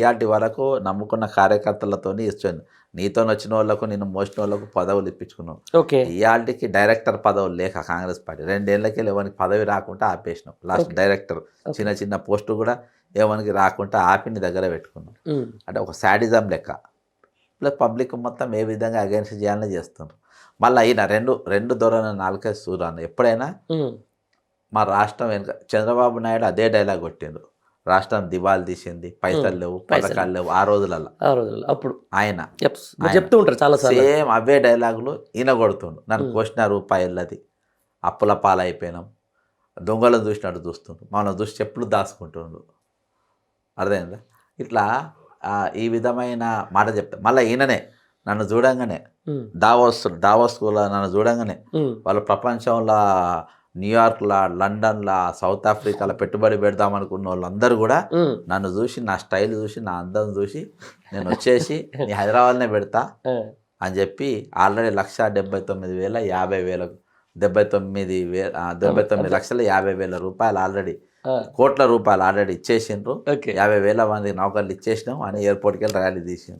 ఇయాటి వరకు నమ్ముకున్న కార్యకర్తలతోని ఇచ్చాను. నీతో వచ్చిన వాళ్ళకు నిన్ను మోసిన వాళ్ళకు పదవులు ఇప్పించుకున్నావు. ఓకే. ఇయాటికి డైరెక్టర్ పదవులు లేక కాంగ్రెస్ పార్టీ 2 ఏళ్ళకి ఎవరికి పదవి రాకుండా ఆపేసినాం. లాస్ట్ డైరెక్టర్ చిన్న చిన్న పోస్టు కూడా ఎవరికి రాకుండా ఆపి నీ దగ్గర పెట్టుకున్నాం. అంటే ఒక శాడిజం లెక్క. ప్లస్ పబ్లిక్ మొత్తం ఏ విధంగా అగెన్స్ట్ చేయాలని చేస్తున్నారు. మళ్ళీ అయినా రెండు దొరన నాలుగే సూరాను. ఎప్పుడైనా మా రాష్ట్రం వెనుక చంద్రబాబు నాయుడు అదే డైలాగ్ కొట్టిండు. రాష్ట్రం దివాలు తీసింది, పైసలు లేవు, పథకాలు లేవు. ఆ రోజులలో అప్పుడు ఆయన చెప్తూ ఉంటారు చాలా సేమ్ అవే డైలాగులు ఈయన కొడుతుండు. నన్ను కోసిన రూపాయలది అప్పుల పాలైపోయినాం, దొంగలను చూసినట్టు చూస్తుండు, మనం చూసి చెప్పులు దాచుకుంటుండు. అర్థమైందా? ఇట్లా ఈ విధమైన మాట చెప్తాను. మళ్ళీ ఈయననే నన్ను చూడంగానే డావోస్లో నన్ను చూడంగానే వాళ్ళు ప్రపంచంలో న్యూయార్క్లో, లండన్లో, సౌత్ ఆఫ్రికాలో పెట్టుబడి పెడదాం అనుకున్న వాళ్ళందరూ కూడా నన్ను చూసి, నా స్టైల్ చూసి, నా అందం చూసి నేను వచ్చేసి నీ హైదరాబాద్నే పెడతా అని చెప్పి ఆల్రెడీ 1,79,50,000 79,50,000 రూపాయలు ఆల్రెడీ కోట్ల రూపాయలు ఆల్రెడీ ఇచ్చేసిండ్రు. 50,000 మంది నౌకర్లు ఇచ్చేసినాం అని ఎయిర్పోర్ట్కి వెళ్ళి ర్యాలీ తీసిండ్రు.